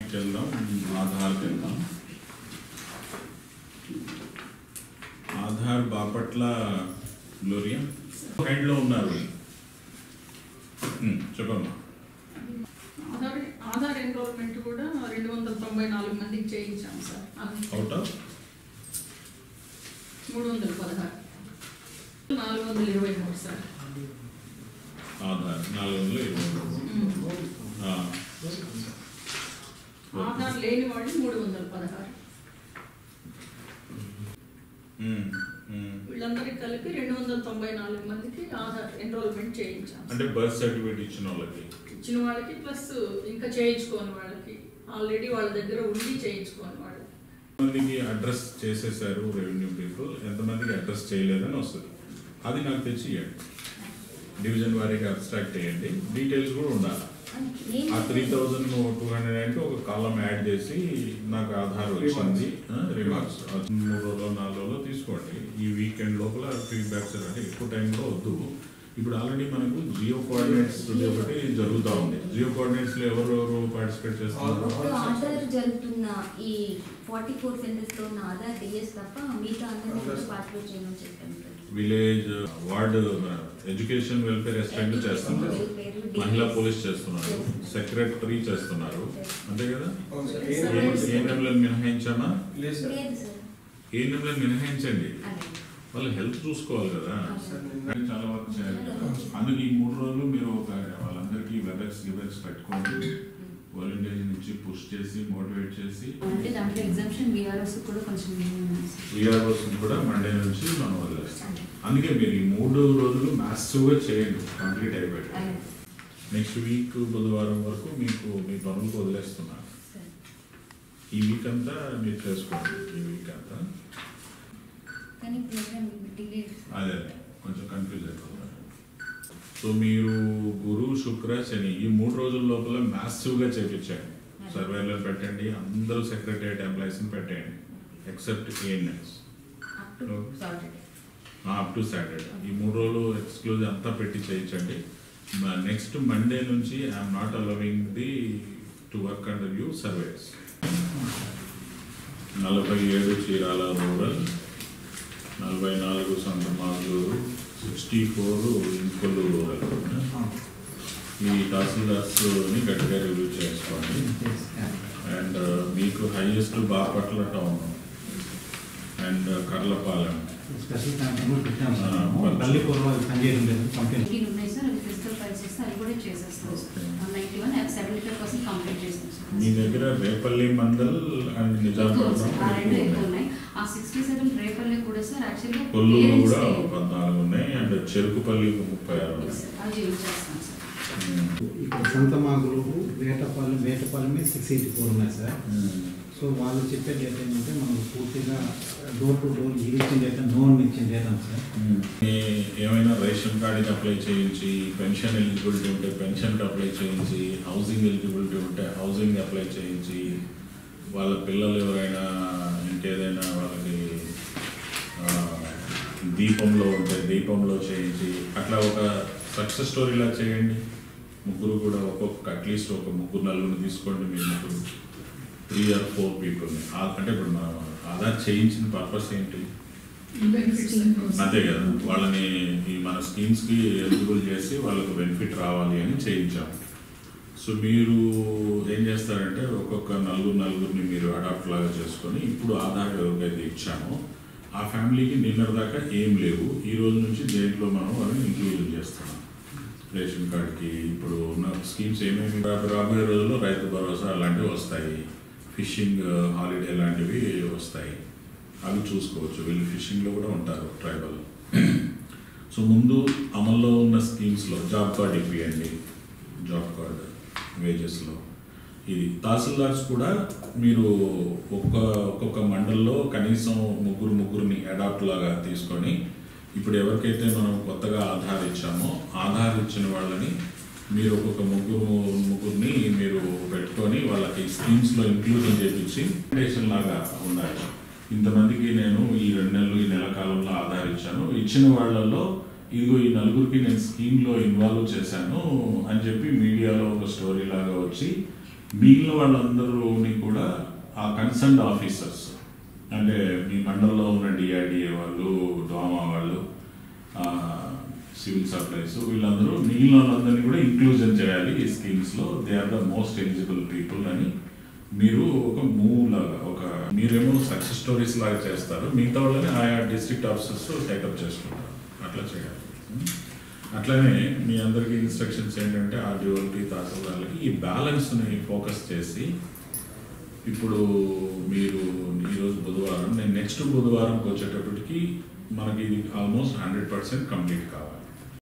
Aadhaar Aadhaar Bapatla Gloria hand చెప్పమ్మా Aadhaar enrolment కూడా 294 మందికి చేయించాం sir. Out of 316 423 sir. Aadhaar 423 Aadhaar లేని వాళ్ళు 316 వీళ్ళందరికీ కలిపి 294 మందికి ఆధార్ ఎన్రోల్మెంట్ చేయించాం. అంటే బర్త్ సర్టిఫికేట్ ఇచ్చిన వాళ్ళకి ప్లస్ ఇంకా చేయించుకోని వాళ్ళకి ఆల్రెడీ వాళ్ళ దగ్గర ఉండి చేయించుకోని వాళ్ళకి మందికి అడ్రస్ చేసేసారు రెవెన్యూ పీపుల్, ఎంతమందికి అడ్రస్ చేయలేదని వస్తుంది. అది నాకు తెచ్చి ఇవ్వండి, డివిజన్ వారీగా అబ్స్ట్రాక్ట్ చేయండి, డీటెయిల్స్ కూడా ఉండాలి. ఆ 3200 అంటే ఒక కాలం యాడ్ చేసి నాకు ఆధార్ వచ్చింది రిమార్క్స్ 3 రోజులు 4 రోజులు తీసుకోండి. ఈ వీకెండ్ లోపల ఫీడ్బ్యాక్స్ అంటే ఎక్కువ టైంలో వద్దు. ఇప్పుడు ఆల్రెడీ మనకు జియో కోఆర్డినేట్స్ ఒకటి జరుగుతూ ఉంది. జియో కోఆర్డినేట్స్ లో ఎవరెవరు పార్టిసిపేట్ చేస్తున్నారు? ఆధార్ జరుగుతున్న ఈ 44 సెంటర్స్ లో ఉన్న ఆధార్ డిఎస్ తప్ప మిగతా అందరూ పార్టిసిపేట్ చేయమని చెప్పాను. Village ward education welfare assistant చేస్తున్నారు, మహిళా పోలీస్ చేస్తున్నారు, సెక్రటరీ చేస్తున్నారు, అంతే కదా? ఏ నెంబర్లను మినహాయించామా? ఏ నెంబర్లను మినహాయించండి, వాళ్ళు హెల్త్ చూసుకోవాలి కదా, చాలా వర్క్ చేయాలి కదా. అందుకే ఈ 3 రోజులు మీరు వాళ్ళందరికీ వెబ్ఎక్స్ పెట్టుకోండి, వాలంటీర్స్ నుంచి పుష్ చేసి మోటివేట్ చేసి విఆర్ఓస్ కూడా మండే నుంచి మనం వదిలేస్తాం. అందుకే మీరు ఈ 3 రోజులు మ్యాసివ్గా చేయండి, కంప్లీట్ అయిపోయింది. నెక్స్ట్ వీక్ బుధవారం వరకు మీకు మీ పనులకు వదిలేస్తున్నారు. ఈ వీక్ అంతా మీరు చేసుకోండి. ఈ వీక్ అంతా అదే కొంచెం కన్ఫ్యూజ్ అయిపోతుంది. సో మీరు గురు శుక్ర శని ఈ 3 రోజుల లోపల మ్యాసివ్గా చేయించండి. సర్వేలను పెట్టండి, అందరూ సెక్రటరియట్ ఎంప్లాయీస్ని పెట్టండి except ANS up to Saturday. ఈ 3 రోజులు ఎక్స్క్లూజివ్ అంతా పెట్టి చేయించండి. నెక్స్ట్ మండే నుంచి I'm not allowing to work under you surveys. 47 Chirala rural, 44 Santhamaguru, 64 Inkollu rural. ఈ తహసీల్దార్స్ని గట్టిగా రివ్యూ చేసుకోండి. అండ్ మీకు highest Bapatla town and Karlapalem మీ దగ్గర రేపల్లి మండల్ అండ్ నిజామాబాద్ కొల్లూరు కూడా 14 ఉన్నాయి అండ్ చెరుకుపల్లి 36 ఇక్కడ సంతమాగులు వేటపాలెమే 684 ఉన్నాయి సార్. సో వాళ్ళు చెప్పే డేటా ఏంటంటే మనం పూర్తిగా డోర్ టు డోర్ ఇచ్చిన డేటా నోన్ ఇచ్చిన డేటా సార్. ఏమైనా రేషన్ కార్డుకి అప్లై చేయించి, పెన్షన్ ఎలిజిబిలిటీ ఉంటే పెన్షన్కి అప్లై చేయించి, హౌసింగ్ ఎలిజిబిలిటీ ఉంటే హౌసింగ్ అప్లై చేయించి, వాళ్ళ పిల్లలు ఎవరైనా ఇంకేదైనా వాళ్ళకి దీపంలో ఉంటే దీపంలో చేయించి, అట్లా ఒక సక్సెస్ స్టోరీలా చేయండి. ముగ్గురు కూడా అట్లీస్ట్ ఒక 3-4 తీసుకోండి. మీరు 3 or 4 పీపుల్ని అంటే ఇప్పుడు మనం ఆధార్ చేయించిన పర్పస్ ఏంటి? అంతే కదా, వాళ్ళని ఈ మన స్కీమ్స్కి ఎలిజిబుల్ చేసి వాళ్ళకు బెనిఫిట్ రావాలి అని చేయించాం. సో మీరు ఏం చేస్తారంటే ఒక్కొక్క 4 మీరు అడాప్ట్ లాగా చేసుకొని ఇప్పుడు ఆధార్ ఎవరికైతే ఇచ్చామో ఆ ఫ్యామిలీకి నిన్నటి దాకా ఏం లేవు, ఈ రోజు నుంచి దేంట్లో మనం వాళ్ళని ఇంక్లూజన్ చేస్తున్నాం. రేషన్ కార్డ్కి ఇప్పుడు ఉన్న స్కీమ్స్ ఏమేమి రాబోయే రోజుల్లో రైతు భరోసా అలాంటివి వస్తాయి, ఫిషింగ్ హాలిడే లాంటివి వస్తాయి, అవి చూసుకోవచ్చు. వీళ్ళు ఫిషింగ్లో కూడా ఉంటారు ట్రైబల్. సో ముందు అమల్లో ఉన్న స్కీమ్స్లో జాబ్ కార్డ్ ఇప్పియండి, జాబ్ కార్డ్ వేజెస్లో. ఇది తహసీల్దార్స్ కూడా మీరు ఒక్కొక్క మండల్లో కనీసం ముగ్గురిని అడాప్ట్ లాగా తీసుకొని ఇప్పుడు ఎవరికైతే మనం కొత్తగా ఆధార్ ఇచ్చామో ఆధార్ ఇచ్చిన వాళ్ళని మీరు ఒక్కొక్క ముగ్గురిని మీరు పెట్టుకొని వాళ్ళకి స్కీమ్స్లో ఇంక్లూజన్ చేయించి ఇన్విటేషన్ లాగా ఉండాలి. ఇంతమందికి నేను ఈ 2 నెలలు ఈ నెల కాలంలో ఆధార్ ఇచ్చాను, ఇచ్చిన వాళ్ళల్లో ఇదిగో ఈ 4కి నేను స్కీమ్లో ఇన్వాల్వ్ చేశాను అని చెప్పి మీడియాలో ఒక స్టోరీ లాగా వచ్చి మిగిలిన వాళ్ళందరూని కూడా ఆ కన్సర్న్డ్ ఆఫీసర్స్ అంటే మీ మండలంలో ఉన్న డిఆర్డిఏ వాళ్ళు, డోమా వాళ్ళు, సివిల్ సప్లైస్, వీళ్ళందరూ మిగిలిన వాళ్ళందరినీ కూడా ఇంక్లూజన్ చేయాలి ఈ స్కీమ్స్లో. They are the most eligible people అని మీరు ఒక మూవ్ లాగా, ఒక మీరేమో సక్సెస్ స్టోరీస్ లాగా చేస్తారు, మిగతా వాళ్ళని ఆయా డిస్ట్రిక్ట్ ఆఫీసర్స్ టేకప్ చేసుకుంటారు. అట్లా చేయాలి. అట్లనే మీ అందరికీ ఇన్స్ట్రక్షన్స్ ఏంటంటే ఆర్డీఓలకి, తహసీల్దార్లకి ఈ బ్యాలెన్స్ని ఫోకస్ చేసి, ఇప్పుడు మీరు ఈరోజు బుధవారం, నేను నెక్స్ట్ బుధవారంకి వచ్చేటప్పటికి మనకి ఇది ఆల్మోస్ట్ 100% కంప్లీట్ కావాలి.